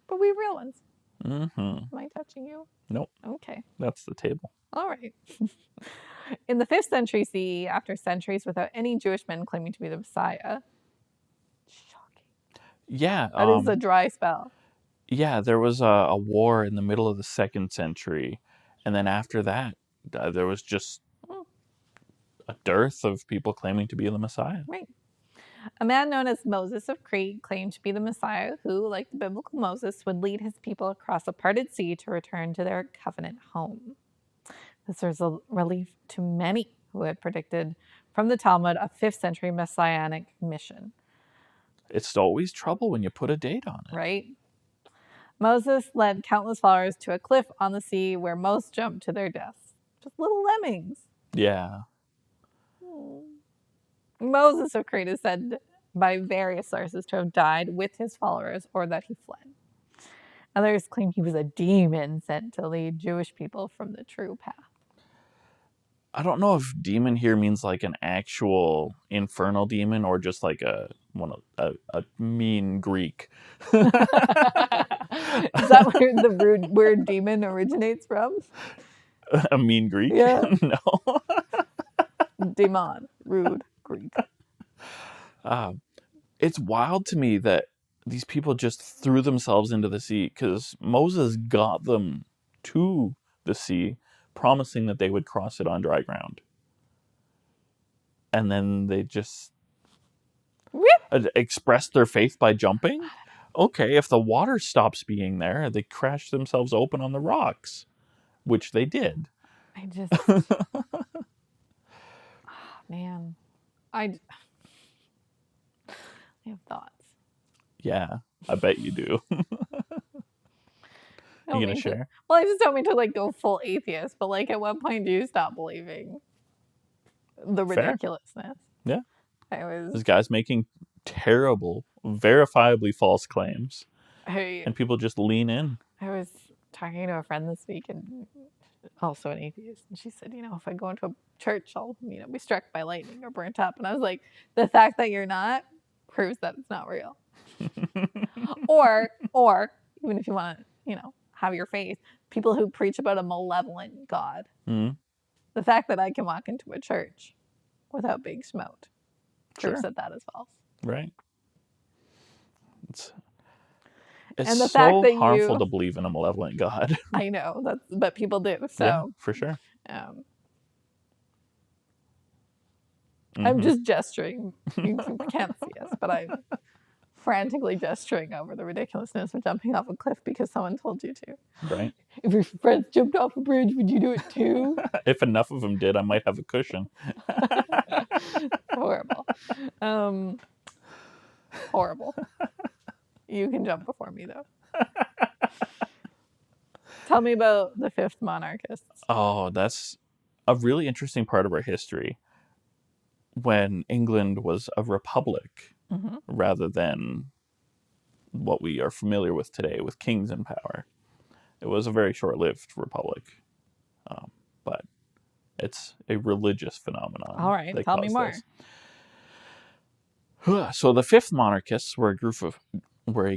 But we have real ones. Mm-hmm. Am I touching you? Nope. Okay. That's the table. All right. In the 5th century CE, after centuries without any Jewish men claiming to be the Messiah. Shocking. Yeah. That is a dry spell. Yeah, there was a war in the middle of the 2nd century. And then after that, there was just a dearth of people claiming to be the Messiah. Right. A man known as Moses of Crete claimed to be the Messiah who, like the biblical Moses, would lead his people across a parted sea to return to their covenant home. This was a relief to many who had predicted from the Talmud a 5th century messianic mission. It's always trouble when you put a date on it. Right? Moses led countless followers to a cliff on the sea where most jumped to their deaths. Just little lemmings. Yeah. Moses of Crete is said by various sources to have died with his followers or that he fled. Others claim he was a demon sent to lead Jewish people from the true path. I don't know if demon here means like an actual infernal demon or just like a mean Greek. Is that where the word demon originates from? A mean Greek? Yeah. No. Demon, rude Greek. It's wild to me that these people just threw themselves into the sea because Moses got them to the sea, promising that they would cross it on dry ground. And then they just expressed their faith by jumping? Okay, if the water stops being there, they crash themselves open on the rocks, which they did. I just, man, I have thoughts. Yeah, I bet you do. I don't You gonna mean to- share? Well, I just don't mean to like go full atheist, but like at what point do you stop believing the Fair. ridiculousness? Yeah. I was, This guy's making terrible, verifiably false claims, I and people just lean in. was talking to a friend this week and also an atheist, and she said, if I go into a church, I'll, be struck by lightning or burnt up. And I was like, the fact that you're not proves that it's not real. or even if you want to, have your faith, people who preach about a malevolent God. Mhm. The fact that I can walk into a church without being smoked proves Sure. that is false. Right. It's And the so fact that harmful to believe in a malevolent God. I know but people do. So Yeah, for sure. I'm Mhm. just gesturing. You can't see us, but I'm frantically gesturing over the ridiculousness of jumping off a cliff because someone told you to. Right. If your friends jumped off a bridge, would you do it too? If enough of them did, I might have a cushion. Horrible. Horrible. You can jump before me, though. Tell me about the fifth monarchists. Oh, that's a really interesting part of our history. When England was a republic rather than what we are familiar with today with kings in power. It was a very short-lived republic, but it's a religious phenomenon. All right, that tell me caused more. this. So the fifth monarchists were a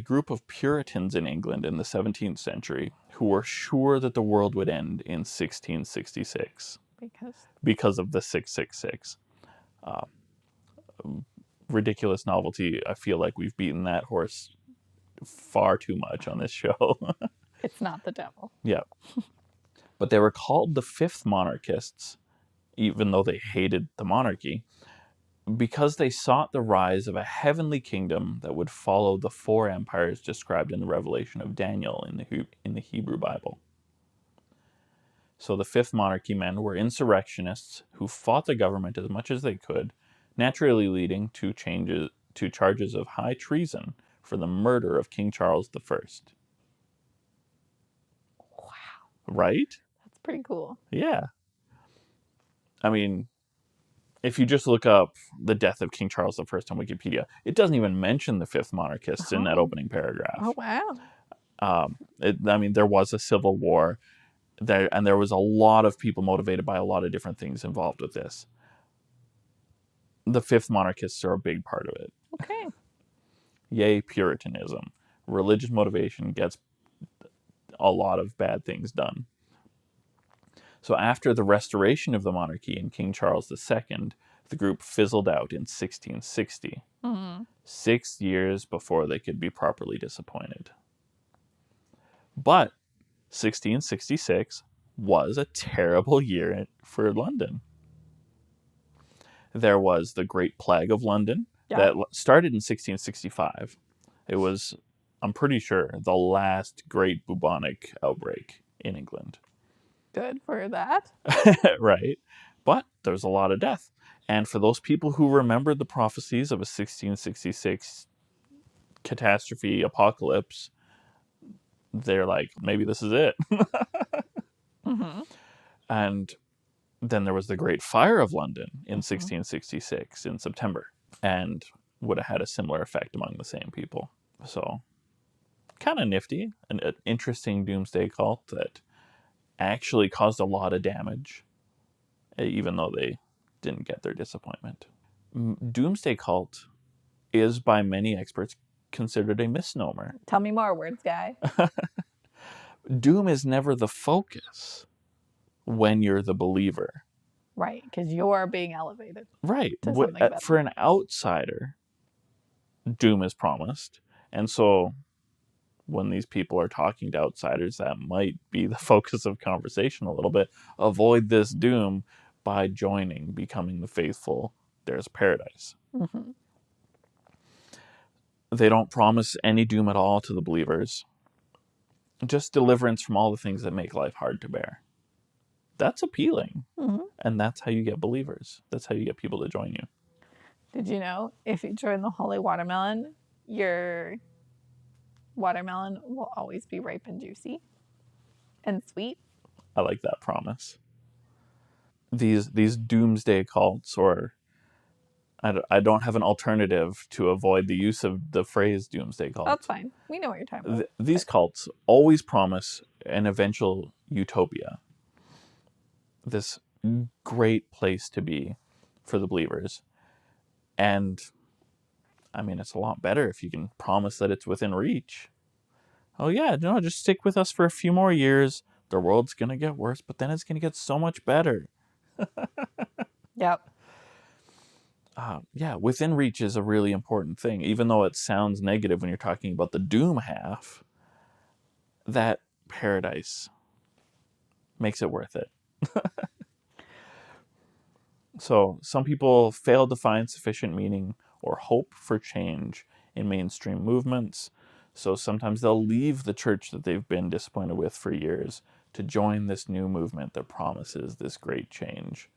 group of Puritans in England in the 17th century who were sure that the world would end in 1666 because of the 666. Ridiculous novelty. I feel like we've beaten that horse far too much on this show. It's not the devil. Yeah. But they were called the fifth monarchists, even though they hated the monarchy, because they sought the rise of a heavenly kingdom that would follow the four empires described in the Revelation of Daniel in the Hebrew Bible. So the fifth monarchy men were insurrectionists who fought the government as much as they could, naturally leading to charges of high treason for the murder of King Charles I. Wow. Right? That's pretty cool. Yeah. I mean, if you just look up the death of King Charles I on Wikipedia, it doesn't even mention the fifth monarchists in that opening paragraph. Oh, wow. There was a civil war there, and there was a lot of people motivated by a lot of different things involved with this. The fifth monarchists are a big part of it. Okay. Yay, Puritanism. Religious motivation gets a lot of bad things done. So after the restoration of the monarchy in King Charles II, the group fizzled out in 1660, 6 years before they could be properly disappointed. But 1666 was a terrible year for London. There was the Great Plague of London that started in 1665. It was, I'm pretty sure, the last great bubonic outbreak in England. Good for that. Right. But there's a lot of death. And for those people who remembered the prophecies of a 1666 catastrophe apocalypse, they're like, maybe this is it. And then there was the Great Fire of London in 1666 in September, and would have had a similar effect among the same people. So kind of nifty, an interesting doomsday cult that actually caused a lot of damage, even though they didn't get their disappointment. Doomsday cult is by many experts considered a misnomer. Tell me more, words guy. Doom is never the focus when you're the believer. Right, because you're being elevated Right. to something better. For an outsider, doom is promised. And so when these people are talking to outsiders, that might be the focus of conversation a little bit. Avoid this doom by joining, becoming the faithful. There's paradise. Mm-hmm. They don't promise any doom at all to the believers. Just deliverance from all the things that make life hard to bear. That's appealing. Mm-hmm. And that's how you get believers. That's how you get people to join you. Did you know if you join the Holy Watermelon, your watermelon will always be ripe and juicy and sweet? I like that promise. These doomsday cults, or I don't have an alternative to avoid the use of the phrase doomsday cult. That's fine. We know what you're talking about. These cults always promise an eventual utopia. This great place to be for the believers. And I mean, it's a lot better if you can promise that it's within reach. Oh yeah, no, just stick with us for a few more years. The world's going to get worse, but then it's going to get so much better. Yep. Yeah, within reach is a really important thing. Even though it sounds negative when you're talking about the doom half, that paradise makes it worth it. So some people fail to find sufficient meaning or hope for change in mainstream movements. So sometimes they'll leave the church that they've been disappointed with for years to join this new movement that promises this great change.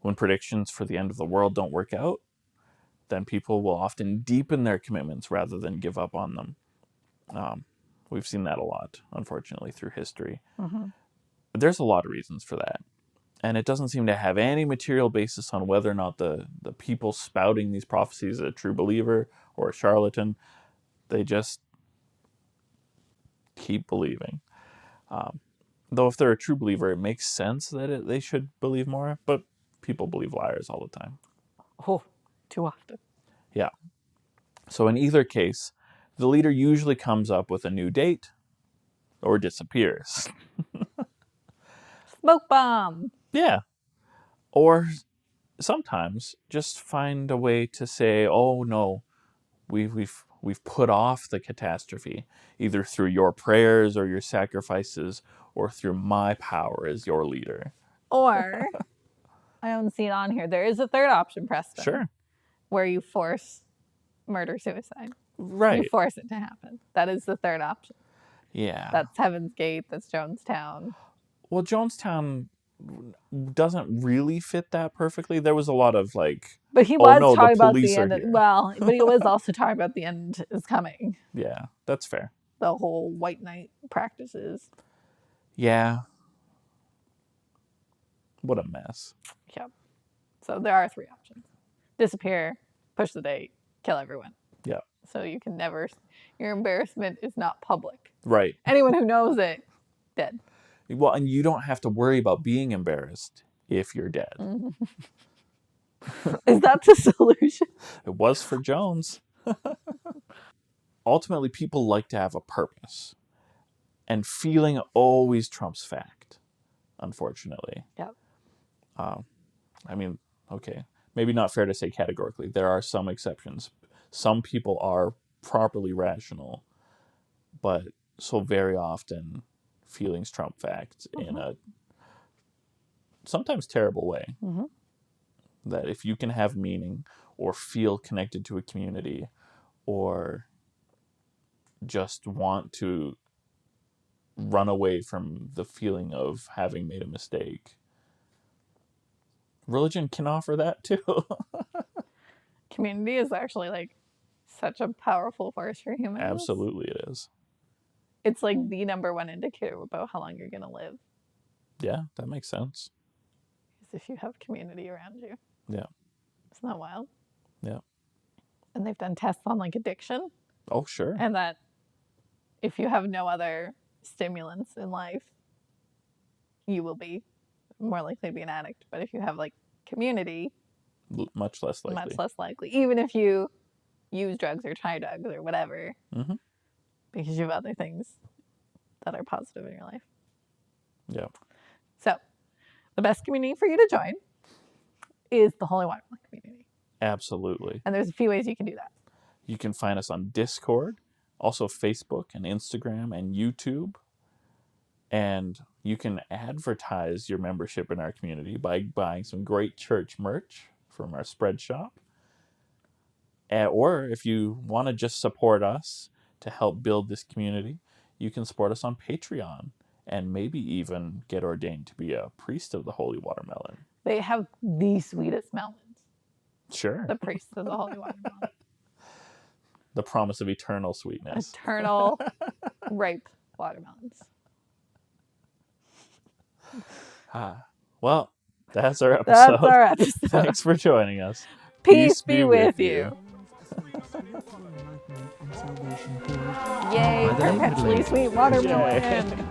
When predictions for the end of the world don't work out, then people will often deepen their commitments rather than give up on them. We've seen that a lot, unfortunately, through history. Mm-hmm. There's a lot of reasons for that. And it doesn't seem to have any material basis on whether or not the people spouting these prophecies are a true believer or a charlatan. They just keep believing. Though if they're a true believer, it makes sense that they should believe more. But people believe liars all the time. Oh, too often. Yeah. So in either case, the leader usually comes up with a new date or disappears. Smoke bomb. Yeah. Or sometimes just find a way to say, oh no, we've put off the catastrophe, either through your prayers or your sacrifices or through my power as your leader. Or, I don't see it on here. There is a third option, Preston. Sure. Where you force murder-suicide. Right. You force it to happen. That is the third option. Yeah. That's Heaven's Gate. That's Jonestown. Well, Jonestown doesn't really fit that perfectly. There was a lot of like, But he oh, was no, talking the about the police are end. here. Well, but he was also talking about the end is coming. Yeah, that's fair. The whole white knight practices. Yeah. What a mess. Yep. So there are three options: disappear, push the date, kill everyone. Yeah. So you can never. Your embarrassment is not public. Right. Anyone who knows it, dead. Well, and you don't have to worry about being embarrassed if you're dead. Is that the solution? It was for Jones. Ultimately, people like to have a purpose. And feeling always trumps fact, unfortunately. Yep. I mean, okay, maybe not fair to say categorically. There are some exceptions. Some people are properly rational, but so very often feelings trump facts in a sometimes terrible way. Mm-hmm. That if you can have meaning or feel connected to a community or just want to run away from the feeling of having made a mistake, religion can offer that too. Community is actually like such a powerful force for humans. Absolutely it is. It's like the number one indicator about how long you're going to live. Yeah, that makes sense. Is if you have community around you. Yeah. Isn't that wild? Yeah. And they've done tests on like addiction. Oh, sure. And that if you have no other stimulants in life, you will be more likely to be an addict. But if you have like community, Much less likely. much less likely. Even if you use drugs or try drugs or whatever Mm-hmm. because you have other things that are positive in your life. Yeah. So, the best community for you to join is the Holy Watermelon community. Absolutely. And there's a few ways you can do that. You can find us on Discord, also Facebook and Instagram and YouTube. And you can advertise your membership in our community by buying some great church merch from our spread shop. Or if you want to just support us to help build this community, you can support us on Patreon and maybe even get ordained to be a priest of the Holy Watermelon. They have the sweetest melons. Sure. The priests of the Holy Watermelon. The promise of eternal sweetness. Eternal ripe watermelons. Well, that's our episode. That's our episode. Thanks for joining us. Peace be with you. Yay, perpetually sweet watermelon.